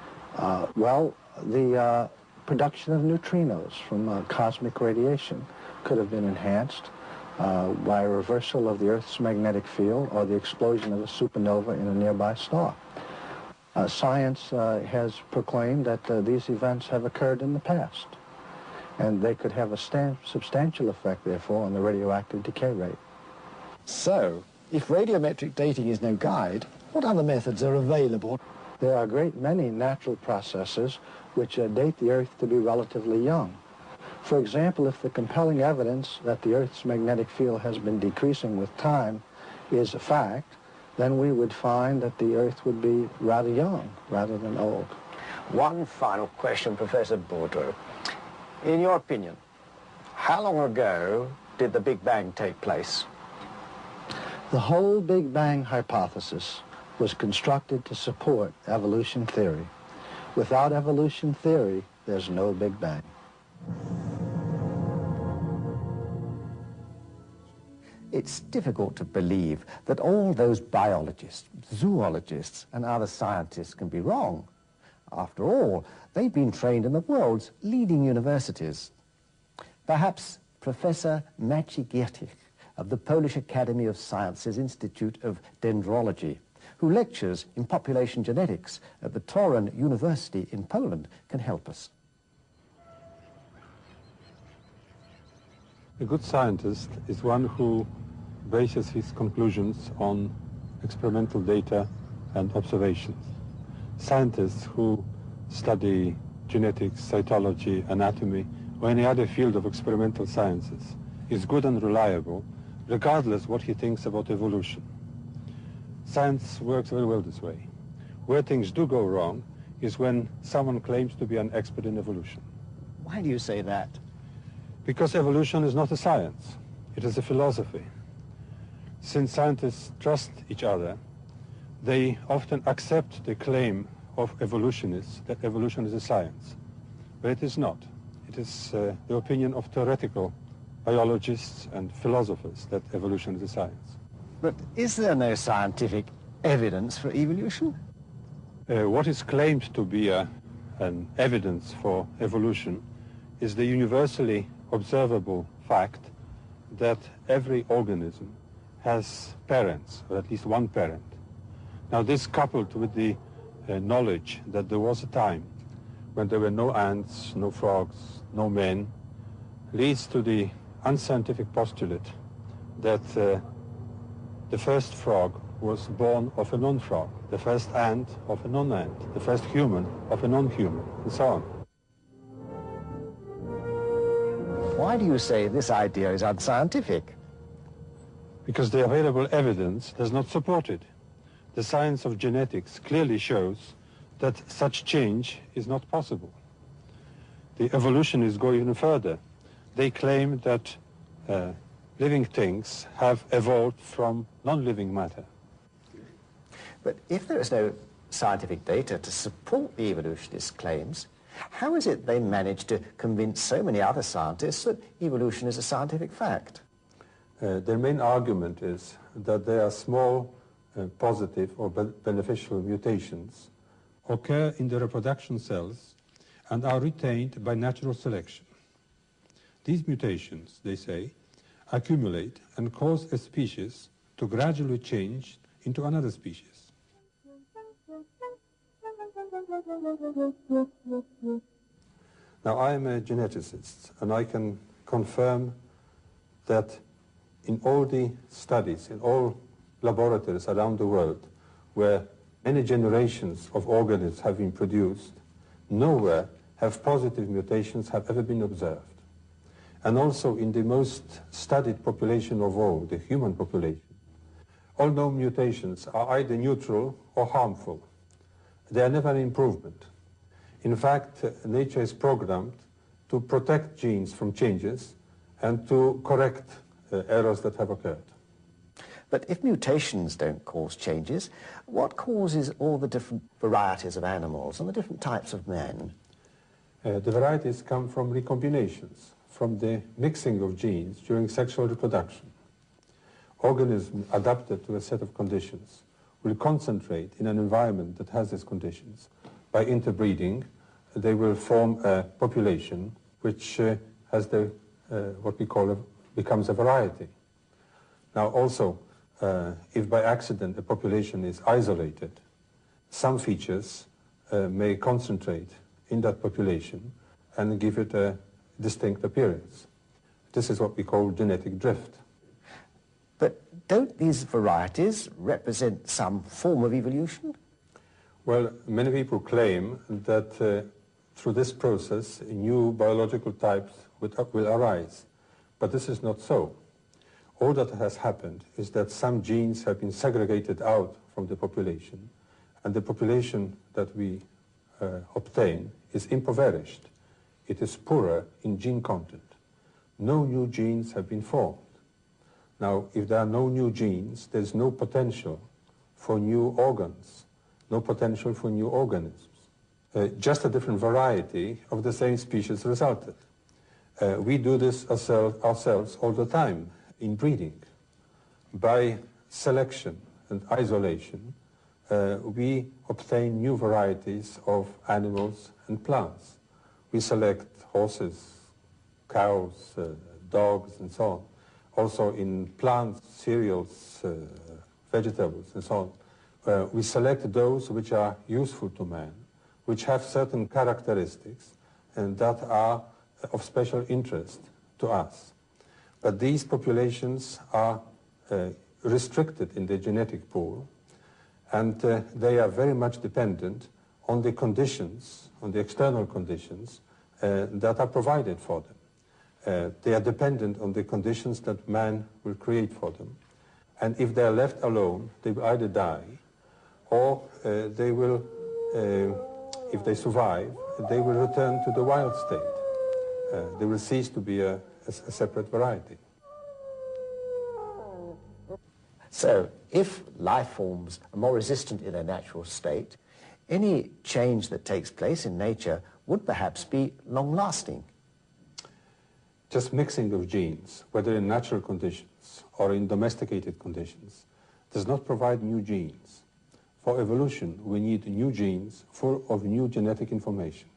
Well, the production of neutrinos from cosmic radiation could have been enhanced by a reversal of the Earth's magnetic field or the explosion of a supernova in a nearby star. Science has proclaimed that these events have occurred in the past, and they could have a substantial effect, therefore, on the radioactive decay rate. So, if radiometric dating is no guide, what other methods are available? There are a great many natural processes which date the Earth to be relatively young. For example, if the compelling evidence that the Earth's magnetic field has been decreasing with time is a fact, then we would find that the Earth would be rather young rather than old. One final question, Professor Boudreau. In your opinion, how long ago did the Big Bang take place? The whole Big Bang hypothesis was constructed to support evolution theory. Without evolution theory, there's no Big Bang. It's difficult to believe that all those biologists, zoologists, and other scientists can be wrong. After all, they've been trained in the world's leading universities. Perhaps Professor Maciej Giertych of the Polish Academy of Sciences Institute of Dendrology, who lectures in population genetics at the Toruń University in Poland, can help us. A good scientist is one who bases his conclusions on experimental data and observations. Scientists who study genetics, cytology, anatomy, or any other field of experimental sciences is good and reliable, regardless what he thinks about evolution. Science works very well this way. Where things do go wrong is when someone claims to be an expert in evolution. Why do you say that? Because evolution is not a science, it is a philosophy. Since scientists trust each other, They often accept the claim of evolutionists that evolution is a science, but it is not. It is the opinion of theoretical biologists and philosophers that evolution is a science. But is there no scientific evidence for evolution? What is claimed to be an evidence for evolution is the universally observable fact that every organism has parents, or at least one parent. Now this, coupled with the knowledge that there was a time when there were no ants, no frogs, no men, leads to the unscientific postulate that the first frog was born of a non-frog, the first ant of a non-ant, the first human of a non-human, and so on. Why do you say this idea is unscientific? Because the available evidence does not support it. The science of genetics clearly shows that such change is not possible. The evolutionists go even further. They claim that living things have evolved from non-living matter. But if there is no scientific data to support the evolutionist claims, how is it they manage to convince so many other scientists that evolution is a scientific fact? Their main argument is that there are small positive or beneficial mutations occur in the reproduction cells and are retained by natural selection. These mutations, they say, accumulate and cause a species to gradually change into another species. Now, I am a geneticist, and I can confirm that in all the studies, in all laboratories around the world, where many generations of organisms have been produced, nowhere have positive mutations have ever been observed. And also in the most studied population of all, the human population, all known mutations are either neutral or harmful. They are never an improvement. In fact, nature is programmed to protect genes from changes and to correct errors that have occurred. But if mutations don't cause changes, what causes all the different varieties of animals and the different types of men? The varieties come from recombinations, from the mixing of genes during sexual reproduction. Organisms adapted to a set of conditions will concentrate in an environment that has these conditions. By interbreeding, they will form a population which has the, what we call becomes a variety. Now also, if by accident a population is isolated, some features may concentrate in that population and give it a distinct appearance. This is what we call genetic drift. But don't these varieties represent some form of evolution? Well, many people claim that through this process, new biological types will arise. But this is not so. All that has happened is that some genes have been segregated out from the population, and the population that we obtain is impoverished. It is poorer in gene content. No new genes have been formed. Now, if there are no new genes, there's no potential for new organs, no potential for new organisms. Just a different variety of the same species resulted. We do this ourselves all the time in breeding. By selection and isolation, we obtain new varieties of animals and plants. We select horses, cows, dogs, and so on. Also in plants, cereals, vegetables, and so on. We select those which are useful to man, which have certain characteristics, and that are of special interest to us. But these populations are restricted in the genetic pool, and they are very much dependent on the conditions, on the external conditions that are provided for them. They are dependent on the conditions that man will create for them. And if they are left alone, they will either die, or they will, if they survive, they will return to the wild state. They will cease to be a separate variety. So, if life forms are more resistant in their natural state, any change that takes place in nature would perhaps be long-lasting. Just mixing of genes, whether in natural conditions or in domesticated conditions, does not provide new genes. For evolution, we need new genes full of new genetic information.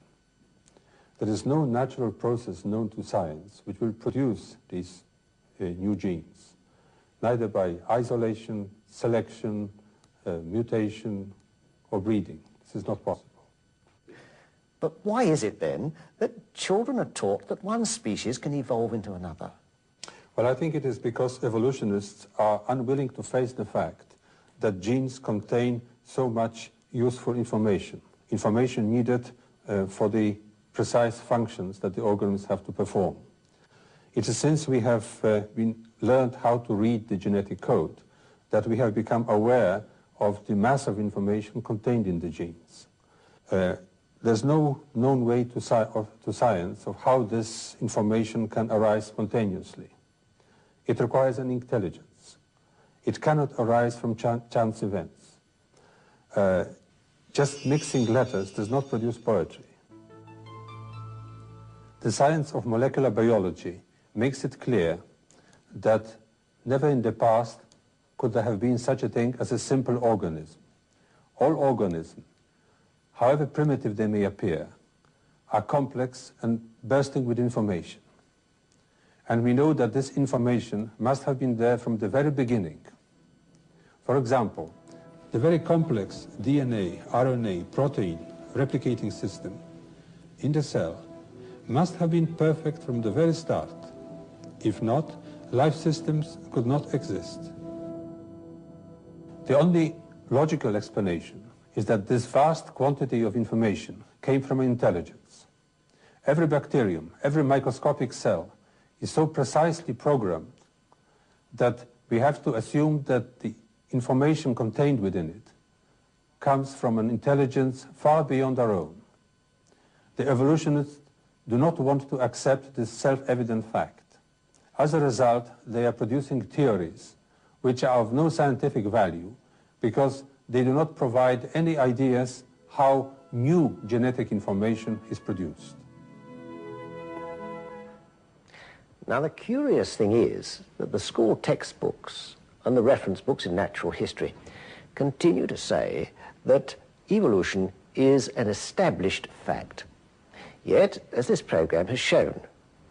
There is no natural process known to science which will produce these new genes, neither by isolation, selection, mutation, or breeding. This is not possible. But why is it then that children are taught that one species can evolve into another? Well, I think it is because evolutionists are unwilling to face the fact that genes contain so much useful information needed for the precise functions that the organisms have to perform. It is since we have learned how to read the genetic code that we have become aware of the mass of information contained in the genes. There's no known way to science of how this information can arise spontaneously. It requires an intelligence. It cannot arise from chance events. Just mixing letters does not produce poetry. The science of molecular biology makes it clear that never in the past could there have been such a thing as a simple organism. All organisms, however primitive they may appear, are complex and bursting with information. And we know that this information must have been there from the very beginning. For example, the very complex DNA, RNA, protein replicating system in the cell must have been perfect from the very start. If not, life systems could not exist. The only logical explanation is that this vast quantity of information came from intelligence. Every bacterium, every microscopic cell is so precisely programmed that we have to assume that the information contained within it comes from an intelligence far beyond our own. The evolutionists do not want to accept this self-evident fact. As a result, they are producing theories which are of no scientific value because they do not provide any ideas how new genetic information is produced. Now, the curious thing is that the school textbooks and the reference books in natural history continue to say that evolution is an established fact. Yet, as this program has shown,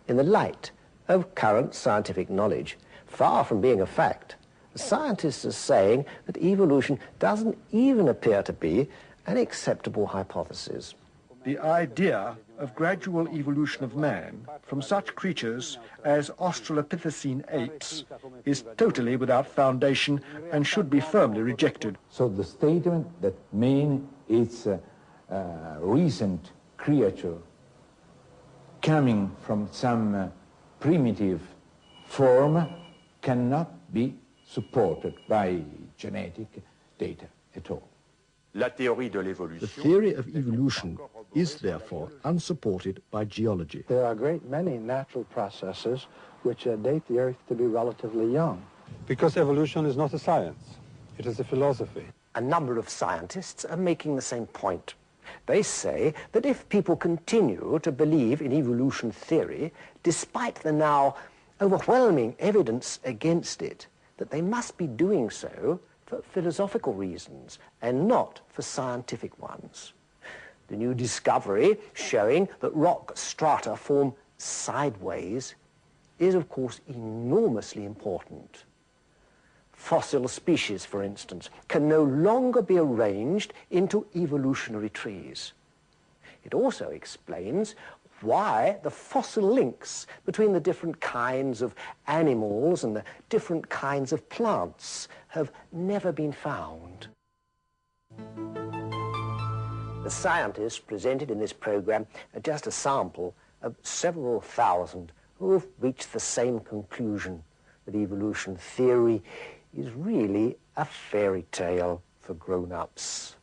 in the light of current scientific knowledge, far from being a fact, scientists are saying that evolution doesn't even appear to be an acceptable hypothesis. The idea of gradual evolution of man from such creatures as Australopithecine apes is totally without foundation and should be firmly rejected. So the statement that man is a recent creature coming from some primitive form cannot be supported by genetic data at all. The theory of evolution is therefore unsupported by geology. There are a great many natural processes which date the Earth to be relatively young. Because evolution is not a science, it is a philosophy. A number of scientists are making the same point. They say that if people continue to believe in evolution theory, despite the now overwhelming evidence against it, that they must be doing so for philosophical reasons and not for scientific ones. The new discovery showing that rock strata form sideways is, of course, enormously important. Fossil species, for instance, can no longer be arranged into evolutionary trees. It also explains why the fossil links between the different kinds of animals and the different kinds of plants have never been found. The scientists presented in this program are just a sample of several thousand who have reached the same conclusion, that evolution theory is really a fairy tale for grown-ups.